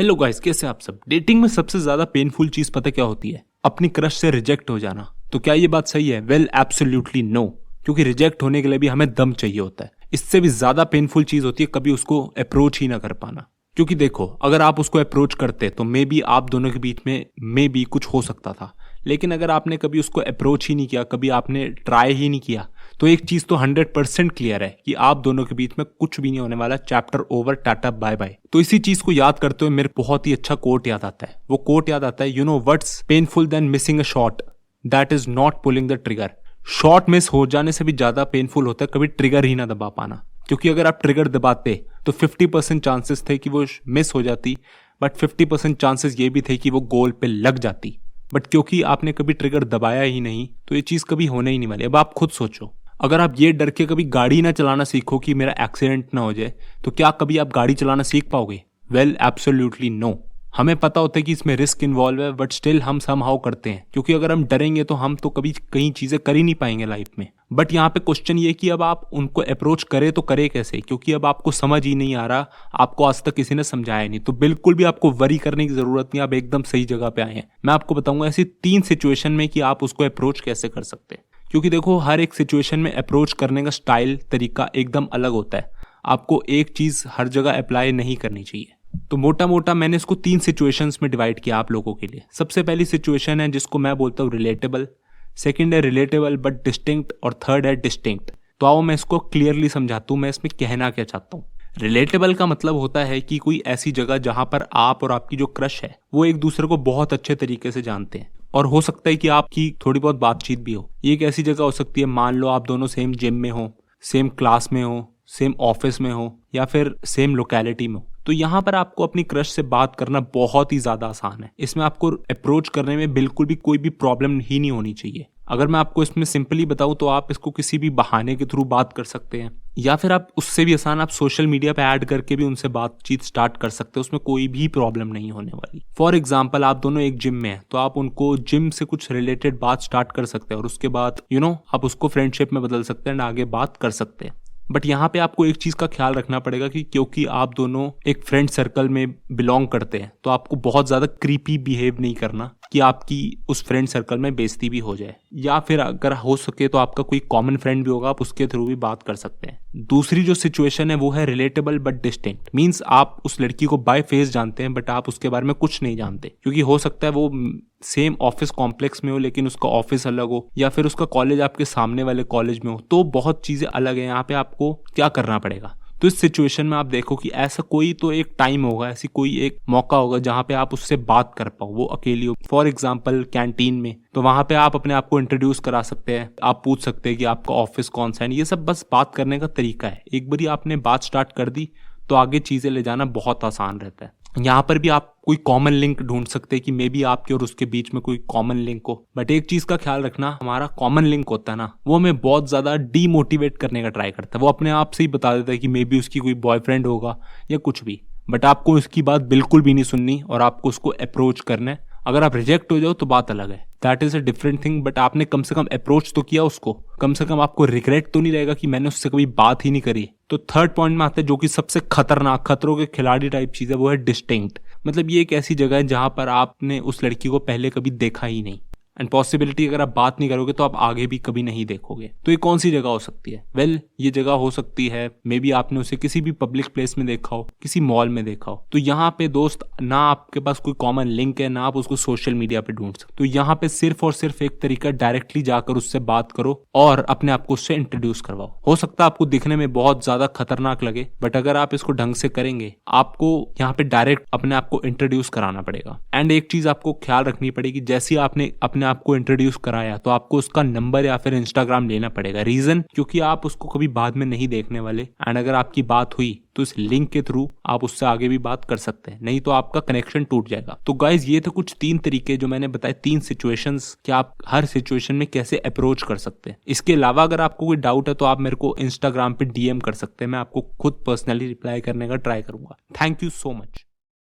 Hello guys, कैसे आप सब। डेटिंग में सबसे ज्यादा पेनफुल चीज पता क्या होती है? अपनी क्रश से रिजेक्ट हो जाना। तो क्या ये बात सही है? Well, absolutely no. क्योंकि रिजेक्ट होने के लिए भी हमें दम चाहिए होता है। इससे भी ज्यादा पेनफुल चीज होती है कभी उसको अप्रोच ही ना कर पाना। क्योंकि देखो, अगर आप उसको अप्रोच करते तो मे बी आप दोनों के बीच में मे बी कुछ हो सकता था। लेकिन अगर आपने कभी उसको अप्रोच ही नहीं किया, कभी आपने ट्राई ही नहीं किया, तो एक चीज तो 100% क्लियर है कि आप दोनों के बीच में कुछ भी नहीं होने वाला। Chapter over, tata bye bye. तो इसी चीज को याद करते हुए मेरे बहुत ही अच्छा कोट याद आता है। वो कोट याद आता है, you know what's painful than missing a shot, that is not pulling the trigger. Shot miss हो जाने से भी ज्यादा पेनफुल होता है कभी ट्रिगर ही ना दबा पाना। क्योंकि अगर आप ट्रिगर दबाते तो 50% चांसेस थे कि वो मिस हो जाती, बट 50% चांसेस ये भी थे कि वो गोल पे लग जाती। बट क्योंकि आपने कभी ट्रिगर दबाया ही नहीं, तो ये चीज कभी होने ही नहीं वाली। अब आप खुद सोचो, अगर आप ये डर के कभी गाड़ी ना चलाना सीखो कि मेरा एक्सीडेंट ना हो जाए, तो क्या कभी आप गाड़ी चलाना सीख पाओगे? Well, absolutely no. हमें पता होता है कि इसमें रिस्क इन्वॉल्व है, बट स्टिल हम समहाउ करते हैं। क्योंकि अगर हम डरेंगे तो हम तो कभी कई चीजें कर ही नहीं पाएंगे लाइफ में। बट यहाँ पे क्वेश्चन ये कि अब आप उनको अप्रोच करें तो करें कैसे? क्योंकि अब आपको समझ ही नहीं आ रहा, आपको आज तक किसी ने समझाया नहीं। तो बिल्कुल भी आपको वरी करने की जरूरत नहीं, आप एकदम सही जगह पे आए हैं। मैं आपको बताऊंगा ऐसी 3 सिचुएशन में कि आप उसको अप्रोच कैसे कर सकते हैं। क्योंकि देखो, हर एक सिचुएशन में अप्रोच करने का स्टाइल, तरीका एकदम अलग होता है। आपको एक चीज हर जगह अप्लाई नहीं करनी चाहिए। तो मोटा मोटा मैंने इसको 3 सिचुएशंस में डिवाइड किया आप लोगों के लिए। सबसे पहली सिचुएशन है जिसको मैं बोलता हूँ रिलेटेबल, सेकंड है रिलेटेबल बट डिस्टिंक्ट, और थर्ड है डिस्टिंक्ट। तो आओ मैं इसको क्लियरली समझाता हूँ मैं इसमें कहना क्या चाहता हूँ। रिलेटेबल का मतलब होता है कि कोई ऐसी जगह जहां पर आप और आपकी जो क्रश है वो एक दूसरे को बहुत अच्छे तरीके से जानते हैं, और हो सकता है कि आपकी थोड़ी बहुत बातचीत भी हो। ये एक ऐसी जगह हो सकती है, मान लो आप दोनों सेम जिम में हो, सेम क्लास में हो, सेम ऑफिस में हो, या फिर सेम लोकेलिटी में हो। तो यहाँ पर आपको अपनी क्रश से बात करना बहुत ही ज्यादा आसान है। इसमें आपको अप्रोच करने में बिल्कुल भी कोई भी प्रॉब्लम ही नहीं होनी चाहिए। अगर मैं आपको इसमें सिंपली बताऊं तो आप इसको किसी भी बहाने के थ्रू बात कर सकते हैं, या फिर आप उससे भी आसान आप सोशल मीडिया पे ऐड करके भी उनसे बातचीत स्टार्ट कर सकते हैं। उसमें कोई भी प्रॉब्लम नहीं होने वाली। फॉर एग्जाम्पल, आप दोनों एक जिम में हैं, तो आप उनको जिम से कुछ रिलेटेड बात स्टार्ट कर सकते हैं, और उसके बाद आप उसको फ्रेंडशिप में बदल सकते हैं और आगे बात कर सकते हैं। बट यहाँ पे आपको एक चीज का ख्याल रखना पड़ेगा कि क्योंकि आप दोनों एक फ्रेंड सर्कल में बिलोंग करते हैं, तो आपको बहुत ज्यादा क्रीपी बिहेव नहीं करना कि आपकी उस फ्रेंड सर्कल में बेइज्जती भी हो जाए। या फिर अगर हो सके तो आपका कोई कॉमन फ्रेंड भी होगा, आप उसके थ्रू भी बात कर सकते हैं। दूसरी जो सिचुएशन है वो है रिलेटेबल बट डिस्टिंक्ट। मीन्स आप उस लड़की को बाय फेस जानते हैं, बट आप उसके बारे में कुछ नहीं जानते। क्योंकि हो सकता है वो सेम ऑफिस कॉम्प्लेक्स में हो, लेकिन उसका ऑफिस अलग हो, या फिर उसका कॉलेज आपके सामने वाले कॉलेज में हो। तो बहुत चीजें अलग है। यहाँ पे आपको क्या करना पड़ेगा? तो इस सिचुएशन में आप देखो कि ऐसा कोई तो एक टाइम होगा, ऐसी कोई एक मौका होगा जहां पे आप उससे बात कर पाओ, वो अकेली हो। फॉर एग्जाम्पल कैंटीन में, तो वहां पे आप अपने आप को इंट्रोड्यूस करा सकते हैं। आप पूछ सकते हैं कि आपका ऑफिस कौन सा है। ये सब बस बात करने का तरीका है। एक बारी आपने बात स्टार्ट कर दी तो आगे चीजें ले जाना बहुत आसान रहता है। यहाँ पर भी आप कोई कॉमन लिंक ढूंढ सकते हैं कि मे बी आपके और उसके बीच में कोई कॉमन लिंक हो। बट एक चीज का ख्याल रखना, हमारा कॉमन लिंक होता है ना, वो हमें बहुत ज्यादा डीमोटिवेट करने का ट्राई करता है। वो अपने आप से ही बता देता है कि मे बी उसकी कोई बॉयफ्रेंड होगा या कुछ भी। बट आपको उसकी बात बिल्कुल भी नहीं सुननी, और आपको उसको अप्रोच करना है। अगर आप रिजेक्ट हो जाओ तो बात अलग है, that is a different thing. But आपने कम से कम अप्रोच तो किया उसको। कम से कम आपको रिग्रेट तो नहीं रहेगा कि मैंने उससे कभी बात ही नहीं करी। तो थर्ड पॉइंट में आता है जो कि सबसे खतरनाक, खतरों के खिलाड़ी टाइप चीज है, वो है डिस्टिंक्ट। मतलब ये एक ऐसी जगह है जहां पर आपने उस लड़की को पहले कभी देखा ही नहीं, एंड पॉसिबिलिटी अगर आप बात नहीं करोगे तो आप आगे भी कभी नहीं देखोगे। तो ये कौन सी जगह हो सकती है? वेल, ये जगह हो सकती है मे बी आपने उसे किसी भी पब्लिक प्लेस में देखा हो, किसी मॉल में देखा हो। तो यहाँ पे दोस्त, ना आपके पास कोई कॉमन लिंक है, ना आप उसको सोशल मीडिया पे ढूंढ सकते। तो यहाँ पे सिर्फ और सिर्फ एक तरीका, डायरेक्टली जाकर उससे बात करो और अपने आप को उससे इंट्रोड्यूस करवाओ। हो सकता है आपको दिखने में बहुत ज्यादा खतरनाक लगे, बट अगर आप इसको ढंग से करेंगे, आपको यहाँ पे डायरेक्ट अपने आप को इंट्रोड्यूस कराना पड़ेगा। एंड एक चीज आपको ख्याल रखनी पड़ेगी, जैसे आपने अपने आपको इंट्रोड्यूस कराया तो आपको उसका नंबर या फिर इंस्टाग्राम लेना पड़ेगा। रीजन, क्योंकि आप उसको कभी बाद में नहीं देखने वाले, एंड अगर आपकी बात हुई तो इस लिंक के थ्रू आप उससे आगे भी बात कर सकते हैं, नहीं तो आपका कनेक्शन टूट जाएगा। तो गाइज, ये थे कुछ 3 तरीके जो मैंने बताए, 3 सिचुएशंस कि आप हर सिचुएशन में कैसे अप्रोच कर सकते हैं। इसके अलावा अगर आपको कोई डाउट है तो आप मेरे को इंस्टाग्राम पे DM कर सकते हैं। मैं आपको खुद पर्सनली रिप्लाई करने का ट्राई करूंगा। Thank you so much.